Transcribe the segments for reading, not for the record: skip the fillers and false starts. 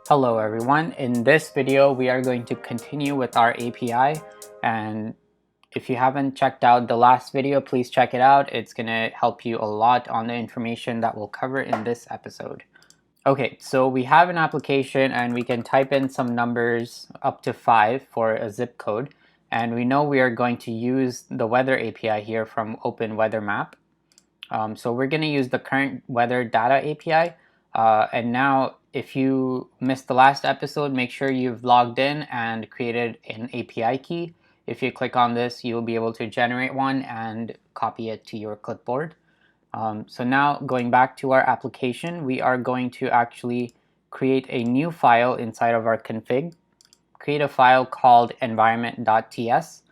Hello everyone, in this video we are going to continue with our API, and if you haven't checked out the last video, please check it out. It's going to help you a lot on the information that we'll cover in this episode. Okay, so we have an application and we can type in some numbers up to 5 for a zip code, and we know we are going to use the weather API here from Open Weather Map. So we're going to use the current weather data API, and now if you missed the last episode, make sure you've logged in and created an API key. If you click on this, you'll be able to generate one and copy it to your clipboard. So now going back to our application, we are going to actually create a new file inside of our config, create a file called environment.ts.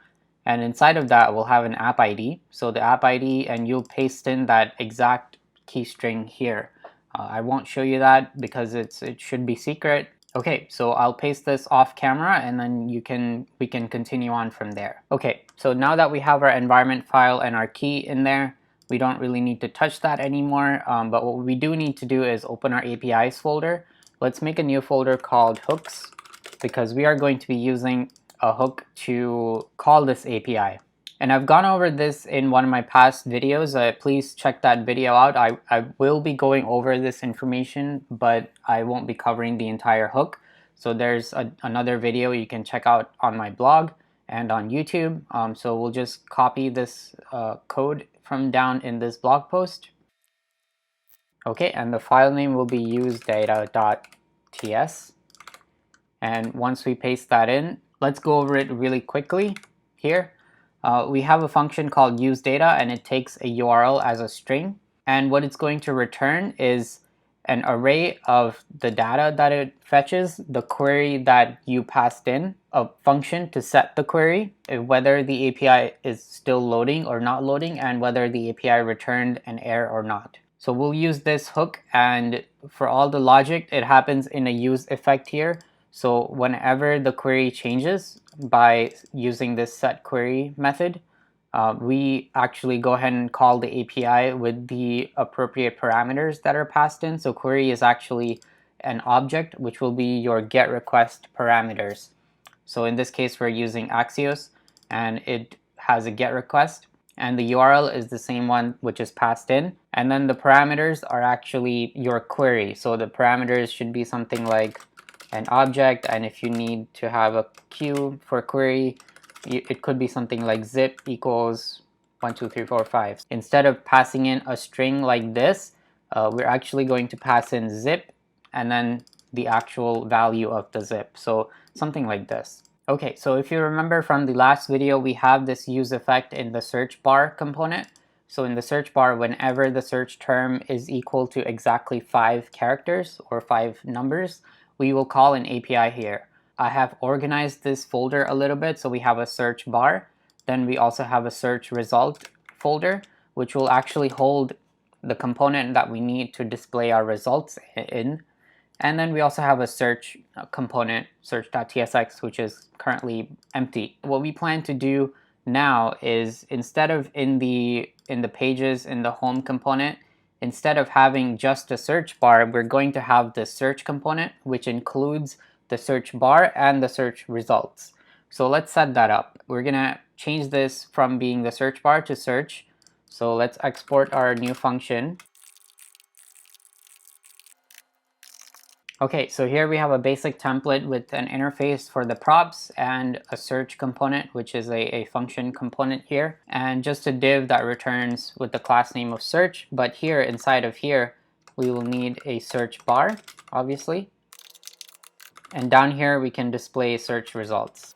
And inside of that, we'll have an app ID. So the app ID, and you'll paste in that exact key string here. I won't show you that because it should be secret. Okay, so I'll paste this off camera and then we can continue on from there. Okay, so now that we have our environment file and our key in there, we don't really need to touch that anymore. But what we do need to do is open our APIs folder. Let's make a new folder called hooks, because we are going to be using a hook to call this API. And I've gone over this in one of my past videos. Please check that video out. I will be going over this information, but I won't be covering the entire hook. So there's another video you can check out on my blog and on YouTube. So we'll just copy this code from down in this blog post. Okay, and the file name will be useData.ts. And once we paste that in, let's go over it really quickly here. We have a function called useData, and it takes a URL as a string. And what it's going to return is an array of the data that it fetches, the query that you passed in, a function to set the query, whether the API is still loading or not loading, and whether the API returned an error or not. So we'll use this hook, and for all the logic, it happens in a use effect here. So whenever the query changes by using this setQuery method, we actually go ahead and call the API with the appropriate parameters that are passed in. So query is actually an object, which will be your getRequest parameters. So in this case, we're using Axios, and it has a getRequest, and the URL is the same one which is passed in. And then the parameters are actually your query. So the parameters should be something like an object, and if you need to have a queue for query, it could be something like zip equals 1, 2, 3, 4, 5. Instead of passing in a string like this, we're actually going to pass in zip and then the actual value of the zip. So something like this. Okay, so if you remember from the last video, we have this use effect in the search bar component. So in the search bar, whenever the search term is equal to exactly 5 characters or 5 numbers, we will call an API here. I have organized this folder a little bit. So we have a search bar. Then we also have a search result folder, which will actually hold the component that we need to display our results in. And then we also have a search component, search.tsx, which is currently empty. What we plan to do now is, instead of in the pages in the home component, instead of having just a search bar, we're going to have the search component, which includes the search bar and the search results. So let's set that up. We're going to change this from being the search bar to search. So let's export our new function. Okay, so here we have a basic template with an interface for the props and a search component, which is a function component here, and just a div that returns with the class name of search. But here, inside of here, we will need a search bar, obviously. And down here, we can display search results.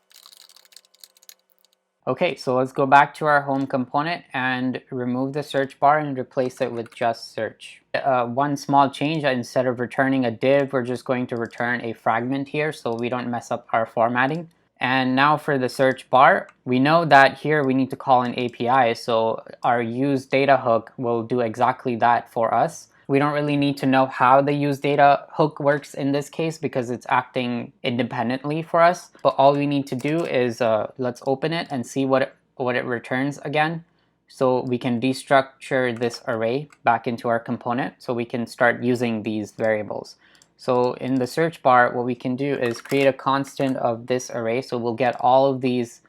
Okay, so let's go back to our home component and remove the search bar and replace it with just search. One small change, instead of returning a div, we're just going to return a fragment here so we don't mess up our formatting. And now for the search bar, we know that here we need to call an API, so our useData hook will do exactly that for us. We don't really need to know how the useData hook works in this case because it's acting independently for us. But all we need to do is let's open it and see what it returns again. So we can destructure this array back into our component so we can start using these variables. So in the search bar, what we can do is create a constant of this array. So we'll get all of these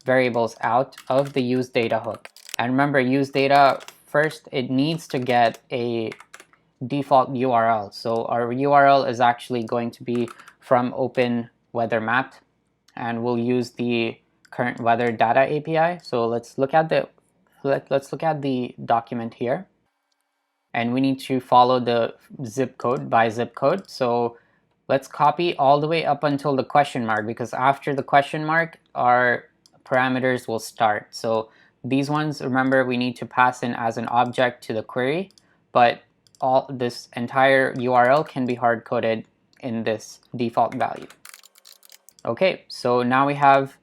variables out of the useData hook. And remember, useData, first it needs to get a default URL. So our URL is actually going to be from open weather map, and we'll use the current weather data API. So let's look at the document here, and we need to follow the zip code by zip code. So let's copy all the way up until the question mark, because after the question mark our parameters will start. So these ones, remember, we need to pass in as an object to the query, but all this entire URL can be hard coded in this default value. Okay, so now we have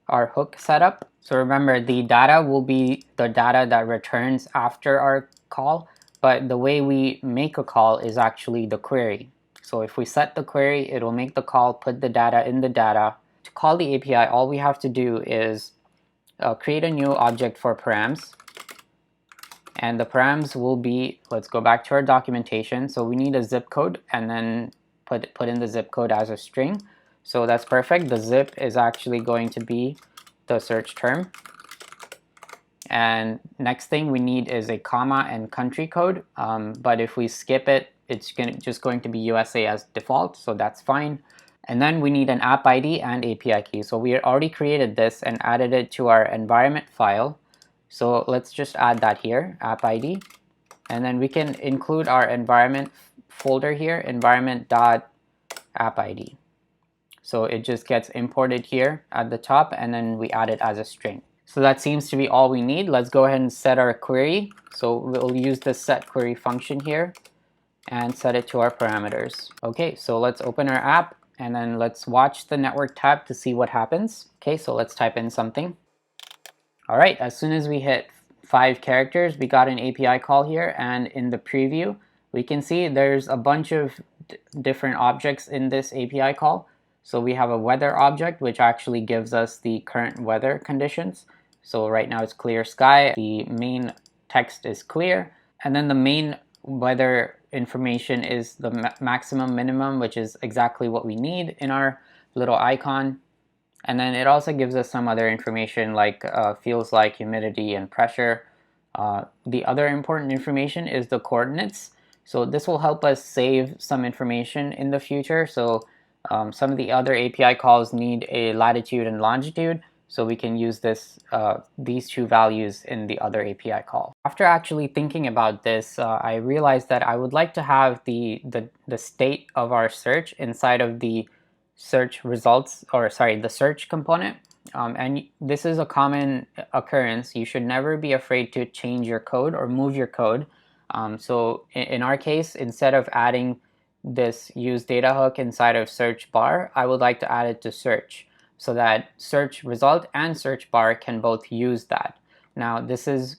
our hook set up. So remember, the data will be the data that returns after our call, but the way we make a call is actually the query. So if we set the query, it will make the call, put the data in the data. To call the API, all we have to do is create a new object for params. And the params will be, let's go back to our documentation. So we need a zip code, and then put in the zip code as a string. So that's perfect. The zip is actually going to be the search term. And next thing we need is a comma and country code. But if we skip it, it's just going to be USA as default. So that's fine. And then we need an app ID and API key. So we already created this and added it to our environment file. So let's just add that here, app ID. And then we can include our environment folder here, environment.appid. So it just gets imported here at the top, and then we add it as a string. So that seems to be all we need. Let's go ahead and set our query. So we'll use the setQuery function here and set it to our parameters. Okay, so let's open our app, and then let's watch the network tab to see what happens. Okay, so let's type in something. All right, as soon as we hit 5 characters, we got an API call here, and in the preview, we can see there's a bunch of different objects in this API call. So we have a weather object, which actually gives us the current weather conditions. So right now it's clear sky, the main text is clear, and then the main weather information is the maximum minimum, which is exactly what we need in our little icon. And then it also gives us some other information like feels like, humidity, and pressure. The other important information is the coordinates. So this will help us save some information in the future. So some of the other API calls need a latitude and longitude. So we can use these two values in the other API call. After actually thinking about this, I realized that I would like to have the state of our search inside of the search results, or sorry, the search component. And this is a common occurrence. You should never be afraid to change your code or move your code. So in our case, instead of adding this useData hook inside of search bar, I would like to add it to search, so that search result and search bar can both use that. Now this is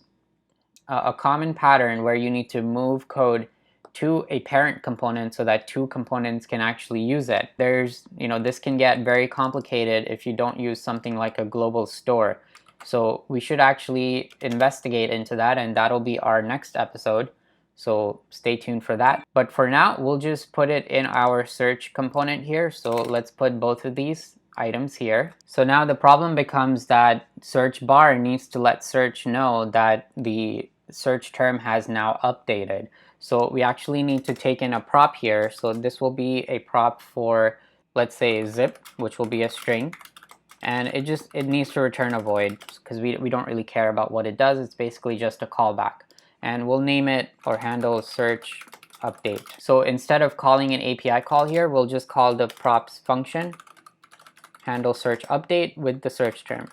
a common pattern where you need to move code to a parent component so that 2 components can actually use it. This can get very complicated if you don't use something like a global store. So we should actually investigate into that, and that'll be our next episode. So stay tuned for that. But for now, we'll just put it in our search component here. So let's put both of these items here. So now the problem becomes that search bar needs to let search know that the search term has now updated. So we actually need to take in a prop here. So this will be a prop for, let's say, zip, which will be a string. And it needs to return a void, because we don't really care about what it does. It's basically just a callback. And we'll name it or handle search update. So instead of calling an API call here, we'll just call the props function handle search update with the search term.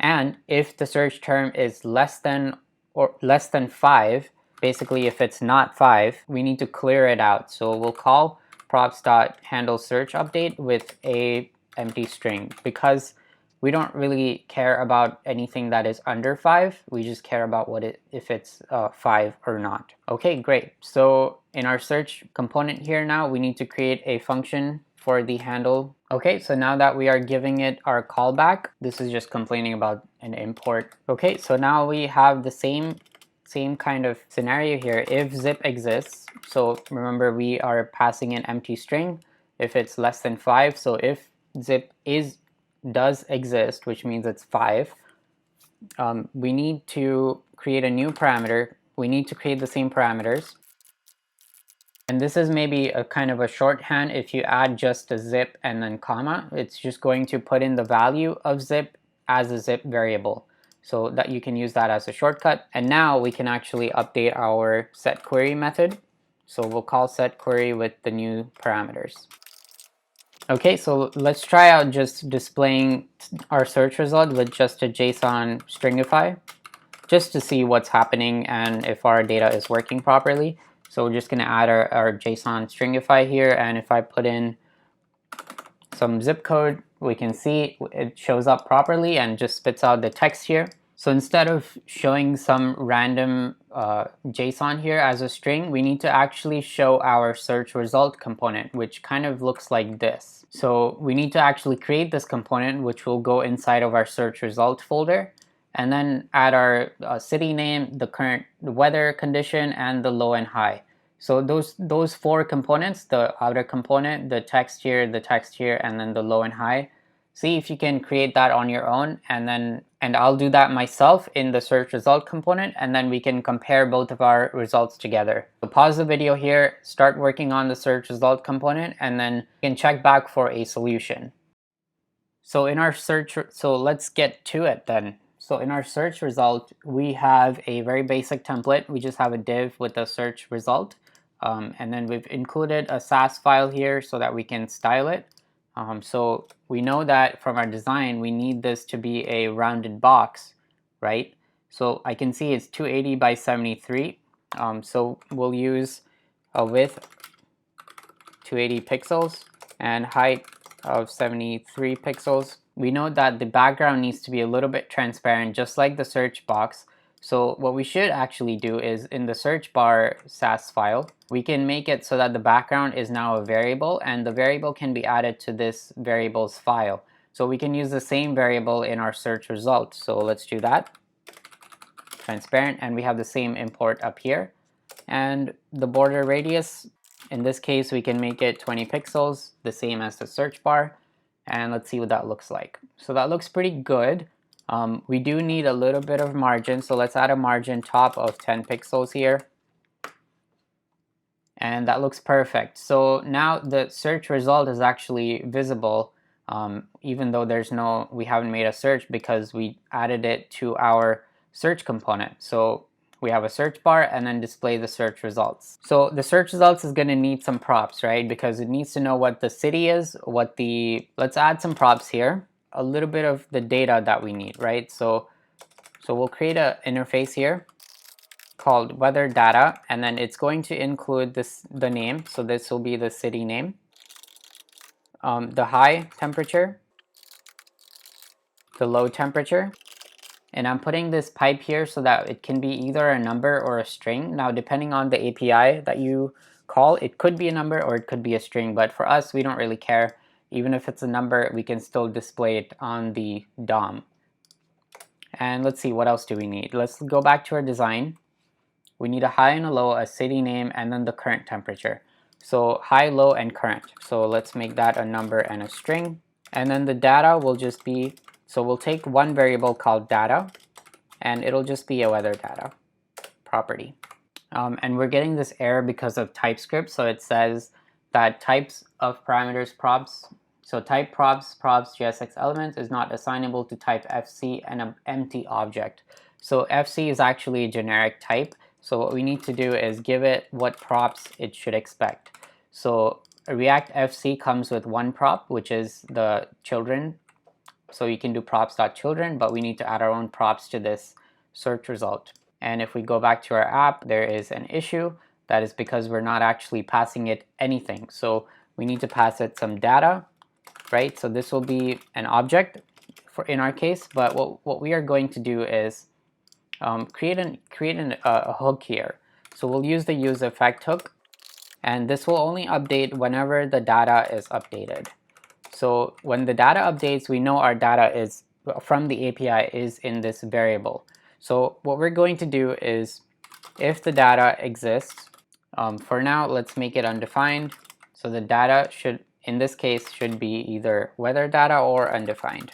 And if the search term is less than 5, basically if it's not 5, we need to clear it out. So we'll call props.handle search update with a empty string, because we don't really care about anything that is under 5. We just care about if it's 5 or not. Okay, great. So in our search component here now, we need to create a function for the handle. Okay, so now that we are giving it our callback, this is just complaining about an import. Okay, so now we have the same same kind of scenario here. If zip exists, so remember we are passing an empty string if it's less than 5. So if zip does exist, which means it's 5, we need to create a new parameter. We need to create the same parameters. And this is maybe a kind of a shorthand. If you add just a zip and then comma, it's just going to put in the value of zip as a zip variable. So that you can use that as a shortcut. And now we can actually update our setQuery method. So we'll call setQuery with the new parameters. Okay, so let's try out just displaying our search result with just a JSON stringify, just to see what's happening and if our data is working properly. So we're just going to add our JSON stringify here, and if I put in some zip code, we can see it shows up properly and just spits out the text here. So instead of showing some random JSON here as a string, we need to actually show our search result component, which kind of looks like this. So we need to actually create this component, which will go inside of our search result folder, and then add our city name, the current weather condition, and the low and high. So those 4 components, the outer component, the text here, and then the low and high. See if you can create that on your own, and I'll do that myself in the search result component, and then we can compare both of our results together. So pause the video here, start working on the search result component, and then you can check back for a solution. So in our search, so let's get to it then. So in our search result, we have a very basic template. We just have a div with a search result. And then we've included a Sass file here so that we can style it. So we know that from our design, we need this to be a rounded box, right? So I can see it's 280 by 73. So we'll use a width 280 pixels and height of 73 pixels. We know that the background needs to be a little bit transparent, just like the search box. So what we should actually do is in the search bar Sass file, we can make it so that the background is now a variable, and the variable can be added to this variables file. So we can use the same variable in our search result. So let's do that. Transparent, and we have the same import up here. And the border radius, in this case, we can make it 20 pixels, the same as the search bar. And let's see what that looks like. So that looks pretty good. We do need a little bit of margin, so let's add a margin top of 10 pixels here. And that looks perfect. So now the search result is actually visible, even though we haven't made a search, because we added it to our search component. So we have a search bar and then display the search results. So the search results is going to need some props, right? Because it needs to know what the city is, let's add some props here. A little bit of the data that we need, right? So we'll create an interface here called weather data, and then it's going to include the name. So this will be the city name, the high temperature, the low temperature, and I'm putting this pipe here so that it can be either a number or a string. Now, depending on the API that you call, it could be a number or it could be a string, but for us, we don't really care. Even if it's a number, we can still display it on the DOM. And let's see, what else do we need? Let's go back to our design. We need a high and a low, a city name, and then the current temperature. So high, low, and current. So let's make that a number and a string. And then the data will just be, so we'll take one variable called data, and it'll just be a weather data property. And we're getting this error because of TypeScript. So it says that types of parameters props, so type props JSX elements is not assignable to type FC and an empty object. So FC is actually a generic type. So what we need to do is give it what props it should expect. So a React FC comes with one prop, which is the children. So you can do props.children, but we need to add our own props to this search result. And if we go back to our app, there is an issue. That is because we're not actually passing it anything. So we need to pass it some data, right? So this will be an object in our case, but what we are going to do is create a hook here. So we'll use the useEffect hook, and this will only update whenever the data is updated. So when the data updates, we know our data is from the API is in this variable. So what we're going to do is if the data exists. For now, let's make it undefined. So the data should, in this case, should be either weather data or undefined.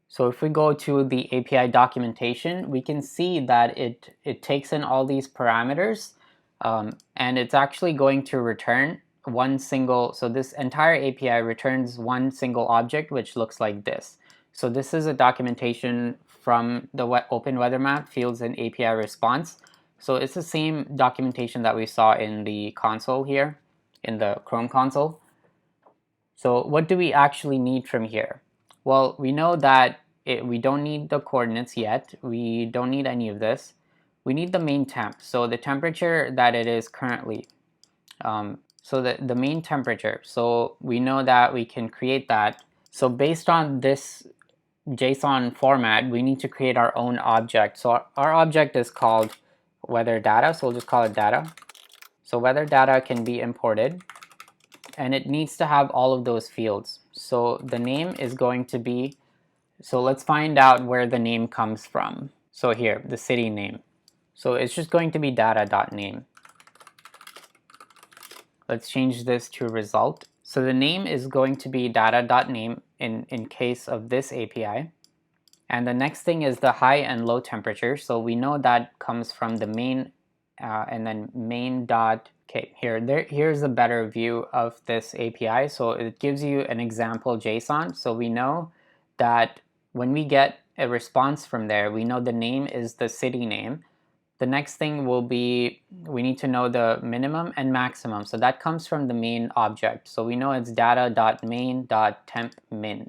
So if we go to the API documentation, we can see that it takes in all these parameters, and it's actually going to return one single, so this entire API returns one single object, which looks like this. So this is a documentation from the Open Weather Map fields and API response. So it's the same documentation that we saw in the console here, in the Chrome console. So what do we actually need from here? Well, we know that we don't need the coordinates yet. We don't need any of this. We need the main temp, so the temperature that it is currently. So the main temperature. So we know that we can create that. So based on this JSON format, we need to create our own object. So our object is called weather data, so we'll just call it data. So weather data can be imported, and it needs to have all of those fields. So the name is going to be, so let's find out where the name comes from. So here, the city name. So it's just going to be data.name. Let's change this to result. So the name is going to be data.name in case of this API. And the next thing is the high and low temperature. So we know that comes from the main and then main dot. Okay, here's a better view of this API. So it gives you an example JSON. So we know that when we get a response from there, we know the name is the city name. The next thing will be, we need to know the minimum and maximum. So that comes from the main object. So we know it's data.main.tempmin.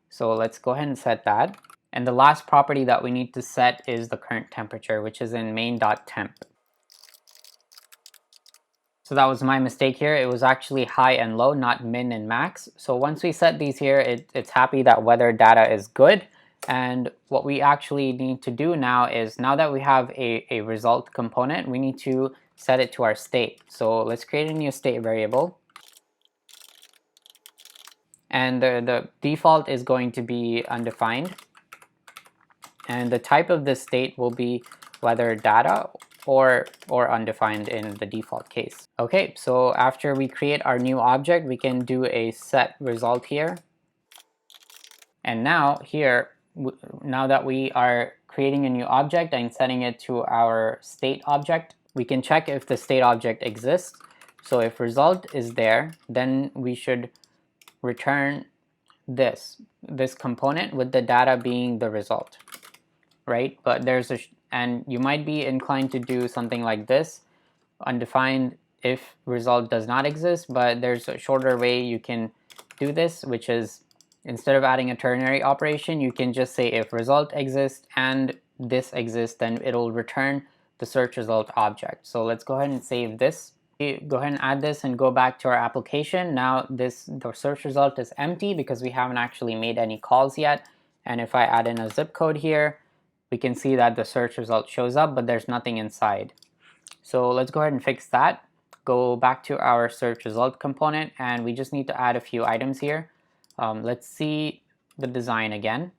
So let's go ahead and set that. And the last property that we need to set is the current temperature, which is in main.temp. So that was my mistake here. It was actually high and low, not min and max. So once we set these here, it's happy that weather data is good. And what we actually need to do now is, now that we have a result component, we need to set it to our state. So let's create a new state variable. And the default is going to be undefined. And the type of this state will be weather data or undefined in the default case. Okay, so after we create our new object, we can do a set result here. And now here, now that we are creating a new object and setting it to our state object, we can check if the state object exists. So if result is there, then we should return this component with the data being the result, right? But there's and you might be inclined to do something like this, undefined if result does not exist, but there's a shorter way you can do this, which is, instead of adding a ternary operation, you can just say if result exists and this exists, then it'll return the search result object. So let's go ahead and save this. Go ahead and add this and go back to our application. Now the search result is empty because we haven't actually made any calls yet. And if I add in a zip code here, we can see that the search result shows up, but there's nothing inside. So let's go ahead and fix that. Go back to our search result component, and we just need to add a few items here. Let's see the design again.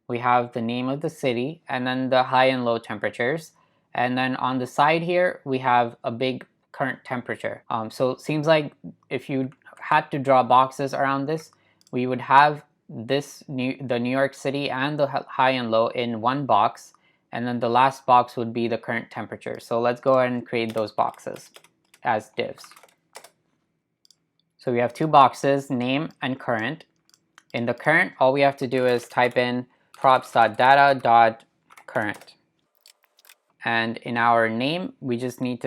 We have the name of the city and then the high and low temperatures. And then on the side here, we have a big current temperature. So it seems like if you had to draw boxes around this, we would have the New York City and the high and low in one box, and then the last box would be the current temperature. So let's go ahead and create those boxes as divs. So we have two boxes, name and current. In the current, all we have to do is type in props.data.current. And in our name, we need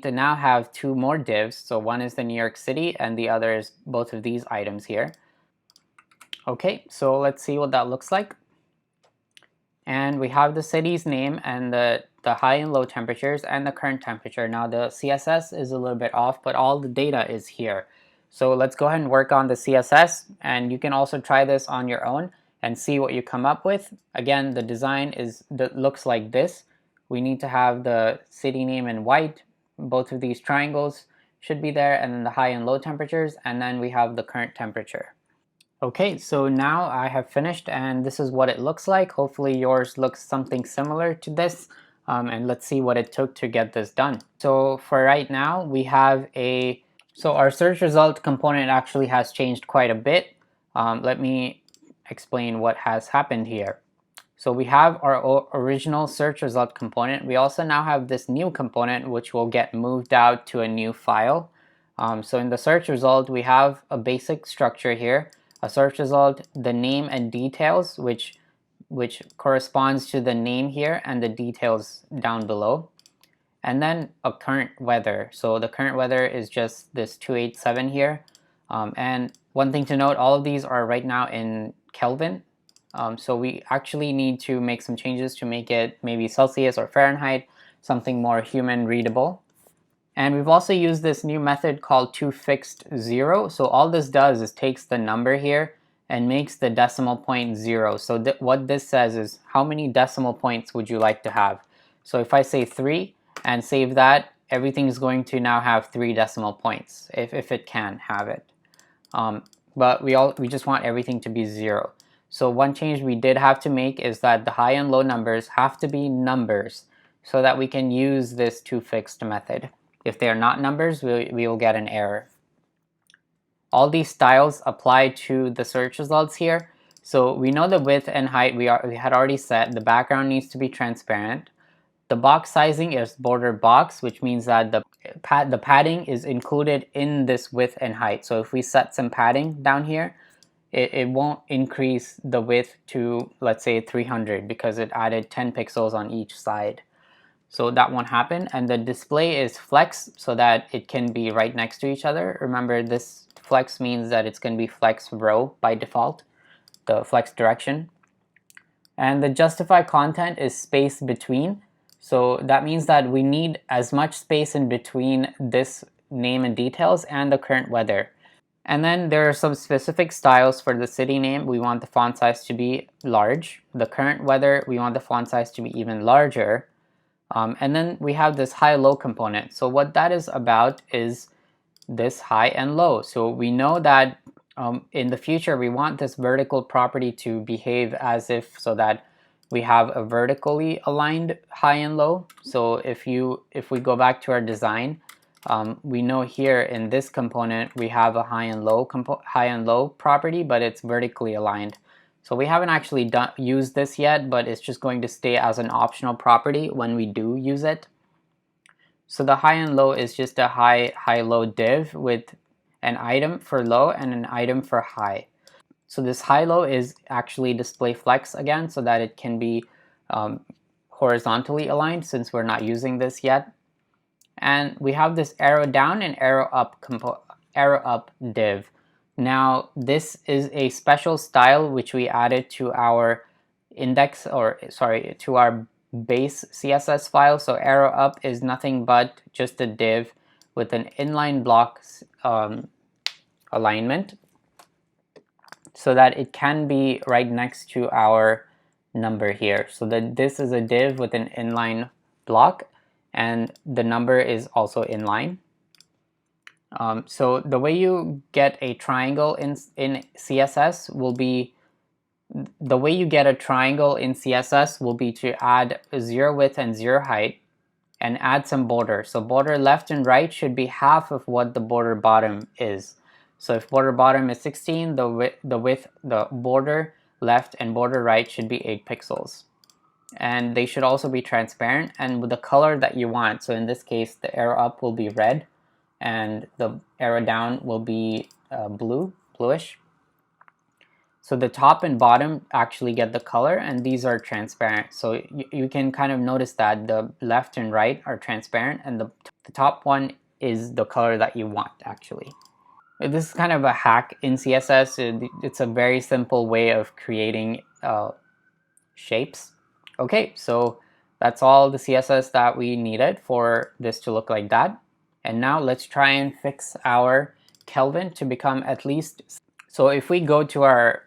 to now have two more divs. So one is the New York City and the other is both of these items here. Okay, so let's see what that looks like. And we have the city's name and the high and low temperatures and the current temperature. Now the CSS is a little bit off, but all the data is here. So let's go ahead and work on the CSS, and you can also try this on your own and see what you come up with. Again, the design looks like this. We need to have the city name in white. Both of these triangles should be there, and then the high and low temperatures, and then we have the current temperature. Okay, so now I have finished, and this is what it looks like. Hopefully yours looks something similar to this. and let's see what it took to get this done. So for right now, we have so our search result component actually has changed quite a bit. Let me explain what has happened here. So we have our original search result component. We also now have this new component which will get moved out to a new file. So in the search result, we have a basic structure here, a search result, the name and details, which corresponds to the name here and the details down below. And then a current weather. So the current weather is just this 287 here. And one thing to note, all of these are right now in Kelvin. So we actually need to make some changes to make it maybe Celsius or Fahrenheit, something more human readable. And we've also used this new method called toFixedZero. So all this does is takes the number here and makes the decimal point 0. So what this says is how many decimal points would you like to have? So if I say 3 and save that, everything is going to now have 3 decimal points if it can have it. But we just want everything to be 0. So one change we did have to make is that the high and low numbers have to be numbers so that we can use this toFixed method. If they are not numbers, we will get an error. All these styles apply to the search results here. So we know the width and height we had already set. The background needs to be transparent. The box sizing is border box, which means that the padding is included in this width and height. So if we set some padding down here, it won't increase the width to, let's say, 300 because it added 10 pixels on each side. So that won't happen. And the display is flex so that it can be right next to each other. Remember, this flex means that it's going to be flex row by default, the flex direction. And the justify content is space between. So that means that we need as much space in between this name and details and the current weather. And then there are some specific styles for the city name. We want the font size to be large. The current weather, we want the font size to be even larger. And then we have this high-low component. So what that is about is this high and low. So we know that in the future we want this vertical property to behave as if so that we have a vertically aligned high and low. So if we go back to our design, we know here in this component we have a high and low property, but it's vertically aligned. So we haven't actually used this yet, but it's just going to stay as an optional property when we do use it. So the high and low is just a high-low div with an item for low and an item for high. So this high-low is actually display flex again so that it can be horizontally aligned since we're not using this yet. And we have this arrow down and arrow up div. Now this is a special style which we added to our to our base CSS file. So arrow up is nothing but just a div with an inline block alignment so that it can be right next to our number here. So that this is a div with an inline block and the number is also inline. So the way you get a triangle in CSS will be to add 0 width and 0 height and add some border. So border left and right should be half of what the border bottom is. So if border bottom is 16, the border left and border right should be 8 pixels. And they should also be transparent and with the color that you want. So in this case, the arrow up will be red and the arrow down will be bluish. So the top and bottom actually get the color and these are transparent. So you can kind of notice that the left and right are transparent and the top one is the color that you want actually. This is kind of a hack in CSS. It's a very simple way of creating shapes. Okay, so that's all the CSS that we needed for this to look like that. And now let's try and fix our Kelvin to become at least. So if we go to our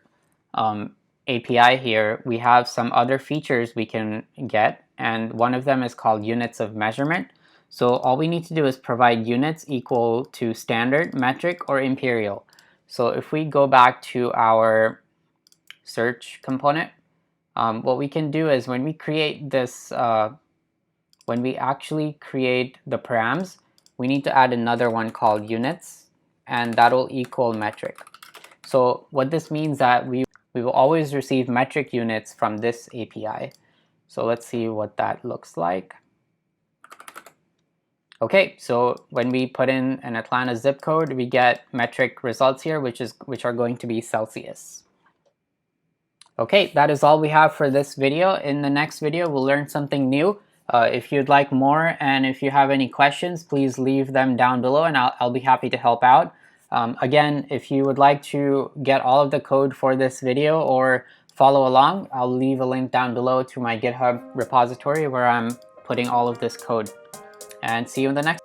API here, we have some other features we can get, and one of them is called units of measurement. So all we need to do is provide units equal to standard, metric, or imperial. So if we go back to our search component, what we can do is when we create this when we actually create the params, we need to add another one called units, and that will equal metric. So what this means that we will always receive metric units from this API. So let's see what that looks like. Okay, so when we put in an Atlanta zip code, we get metric results here, which are going to be Celsius. Okay, that is all we have for this video. In the next video, we'll learn something new. If you'd like more, and if you have any questions, please leave them down below, and I'll be happy to help out. Again, if you would like to get all of the code for this video or follow along, I'll leave a link down below to my GitHub repository where I'm putting all of this code. And see you in the next